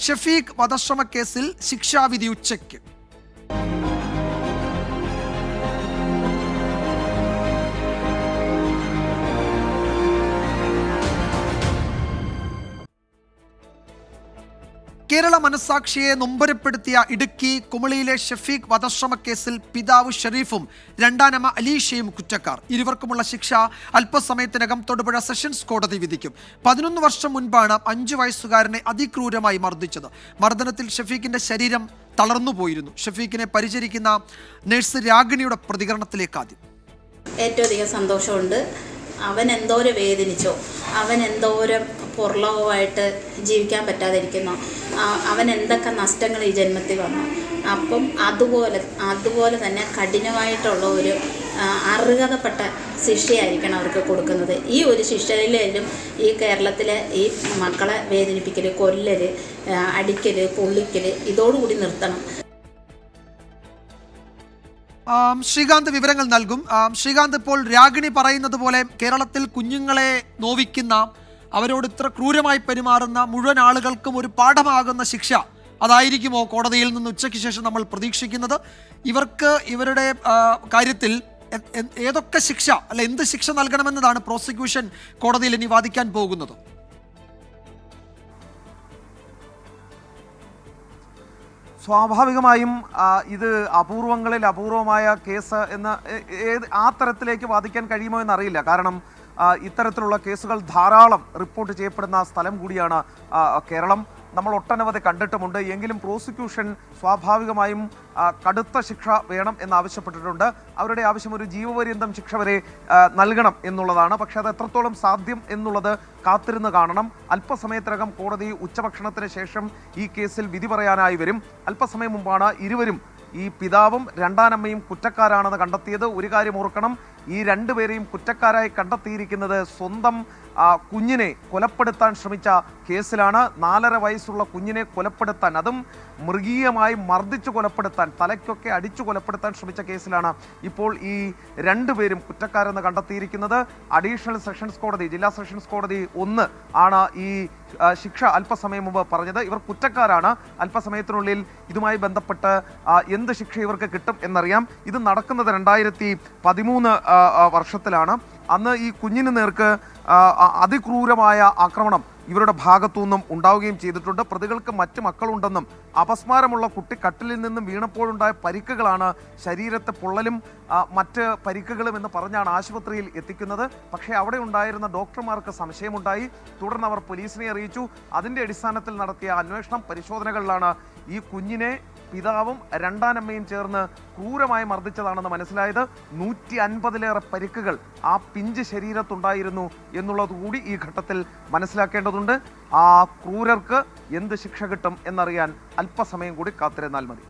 ഷഫീഖ് വധശ്രമ കേസിൽ ശിക്ഷാവിധി ഉച്ചയ്ക്ക്. കേരള മനസാക്ഷിയെ നൊമ്പരപ്പെടുത്തിയ ഇടുക്കി കുമളിയിലെ ഷഫീഖ് വധശ്രമ കേസിൽ പിതാവ് ഷെരീഫും രണ്ടാനമ്മ അലീഷയും കുറ്റക്കാർ. ഇരുവർക്കുമുള്ള ശിക്ഷ അല്പസമയത്തിനകം തൊടുപുഴ സെഷൻസ് കോടതി വിധിക്കും. 11 വർഷം മുൻപാണ് 5 വയസ്സുകാരനെ അതിക്രൂരമായി മർദ്ദിച്ചത്. മർദ്ദനത്തിൽ ഷഫീഖിന്റെ ശരീരം തളർന്നുപോയിരുന്നു. ഷഫീഖിനെ പരിചരിക്കുന്ന നഴ്സ് രാഗിണിയുടെ പ്രതികരണത്തിലേക്ക് ആദ്യം. ഏറ്റവും അധികം സന്തോഷമുണ്ട്. അവൻ എന്തോരം വേദനിച്ചോ, അവൻ എന്തോരം പുറലോകമായിട്ട് ജീവിക്കാൻ പറ്റാതിരിക്കുന്നു, അവൻ എന്തൊക്കെ നഷ്ടങ്ങൾ ഈ ജന്മത്തിൽ വന്നു. അപ്പം അതുപോലെ തന്നെ കഠിനമായിട്ടുള്ള ഒരു അർഹതപ്പെട്ട ശിക്ഷയായിരിക്കണം അവർക്ക് കൊടുക്കുന്നത്. ഈ ഒരു ശിക്ഷയിലും ഈ കേരളത്തിലെ ഈ മക്കളെ വേദനിപ്പിക്കൽ, കൊല്ലൽ, അടിക്കൽ, പൊള്ളിക്കൽ ഇതോടുകൂടി നിർത്തണം. ശ്രീകാന്ത് വിവരങ്ങൾ നൽകും. ശ്രീകാന്ത്, ഇപ്പോൾ രാഗിണി പറയുന്നത് പോലെ കേരളത്തിൽ കുഞ്ഞുങ്ങളെ നോവിക്കുന്ന, അവരോട് ഇത്ര ക്രൂരമായി പെരുമാറുന്ന മുഴുവൻ ആളുകൾക്കും ഒരു പാഠമാകുന്ന ശിക്ഷ അതായിരിക്കുമോ കോടതിയിൽ നിന്ന് ഉച്ചയ്ക്ക് ശേഷം നമ്മൾ പ്രതീക്ഷിക്കുന്നത്? ഇവർക്ക് ഇവരുടെ കാര്യത്തിൽ ഏതൊക്കെ ശിക്ഷ, അല്ല എന്ത് ശിക്ഷ നൽകണമെന്നതാണ് പ്രോസിക്യൂഷൻ കോടതിയിൽ ഇനി വാദിക്കാൻ പോകുന്നത്? സ്വാഭാവികമായും ഇത് അപൂർവങ്ങളിൽ അപൂർവമായ കേസ് എന്ന് ആ തരത്തിലേക്ക് വാദിക്കാൻ കഴിയുമോ എന്നറിയില്ല. കാരണം ഇത്തരത്തിലുള്ള കേസുകൾ ധാരാളം റിപ്പോർട്ട് ചെയ്യപ്പെടുന്ന സ്ഥലം കൂടിയാണ് കേരളം. നമ്മൾ ഒട്ടനവധി കണ്ടിട്ടുമുണ്ട്. എങ്കിലും പ്രോസിക്യൂഷൻ സ്വാഭാവികമായും കടുത്ത ശിക്ഷ വേണം എന്നാവശ്യപ്പെട്ടിട്ടുണ്ട്. അവരുടെ ആവശ്യം ഒരു ജീവപര്യന്തം ശിക്ഷ വരെ നൽകണം എന്നുള്ളതാണ്. പക്ഷേ അത് എത്രത്തോളം സാധ്യം എന്നുള്ളത് കാത്തിരുന്ന് കാണണം. അല്പസമയത്തിനകം കോടതി ഉച്ചഭക്ഷണത്തിന് ശേഷം ഈ കേസിൽ വിധി പറയാനായി വരും. അല്പസമയം മുമ്പാണ് ഇരുവരും, ഈ പിതാവും രണ്ടാനമ്മയും കുറ്റക്കാരാണെന്ന് കണ്ടെത്തിയത്. ഒരു കാര്യം ഓർക്കണം, ഈ രണ്ടുപേരെയും കുറ്റക്കാരായി കണ്ടെത്തിയിരിക്കുന്നത് സ്വന്തം കുഞ്ഞിനെ കൊലപ്പെടുത്താൻ ശ്രമിച്ച കേസിലാണ്. 4.5 വയസ്സുള്ള കുഞ്ഞിനെ കൊലപ്പെടുത്താൻ, അതും മൃഗീയമായി മർദ്ദിച്ചു കൊലപ്പെടുത്താൻ, തലയ്ക്കൊക്കെ അടിച്ചു കൊലപ്പെടുത്താൻ ശ്രമിച്ച കേസിലാണ് ഇപ്പോൾ ഈ രണ്ടുപേരും കുറ്റക്കാരെന്ന് കണ്ടെത്തിയിരിക്കുന്നത്. അഡീഷണൽ സെഷൻസ് കോടതി, ജില്ലാ സെഷൻസ് കോടതി 1 ആണ് ഈ ശിക്ഷ അല്പസമയം മുമ്പ് പറഞ്ഞത്. ഇവർ കുറ്റക്കാരാണ്. അല്പസമയത്തിനുള്ളിൽ ഇതുമായി ബന്ധപ്പെട്ട് എന്ത് ശിക്ഷ ഇവർക്ക് കിട്ടും എന്നറിയാം. ഇത് നടക്കുന്നത് 2013 വർഷത്തിലാണ്. അന്ന് ഈ കുഞ്ഞിന് നേർക്ക് അതിക്രൂരമായ ആക്രമണം ഇവരുടെ ഭാഗത്തു നിന്നും ഉണ്ടാവുകയും ചെയ്തിട്ടുണ്ട്. പ്രതികൾക്ക് മറ്റ് മക്കളുണ്ടെന്നും അപസ്മാരമുള്ള കുട്ടി കട്ടിലിൽ നിന്നും വീണപ്പോഴുണ്ടായ പരിക്കുകളാണ് ശരീരത്തെ പൊള്ളലും മറ്റ് പരിക്കുകളും എന്ന് പറഞ്ഞാണ് ആശുപത്രിയിൽ എത്തിക്കുന്നത്. പക്ഷേ അവിടെ ഉണ്ടായിരുന്ന ഡോക്ടർമാർക്ക് സംശയമുണ്ടായി. തുടർന്ന് അവർ പോലീസിനെ അറിയിച്ചു. അതിൻ്റെ അടിസ്ഥാനത്തിൽ നടത്തിയ അന്വേഷണം പരിശോധനകളിലാണ് ഈ കുഞ്ഞിനെ പിതാവും രണ്ടാനമ്മയും ചേർന്ന് ക്രൂരമായി മർദ്ദിച്ചതാണെന്ന് മനസ്സിലായത്. 150-ലേറെ പരിക്കുകൾ ആ പിഞ്ച് ശരീരത്തുണ്ടായിരുന്നു എന്നുള്ളത് കൂടി ഈ ഘട്ടത്തിൽ മനസ്സിലാക്കേണ്ടതുണ്ട്. ആ ക്രൂരർക്ക് എന്ത് ശിക്ഷ കിട്ടും എന്നറിയാൻ അല്പസമയം കൂടി കാത്തിരുന്നാൽ മതി.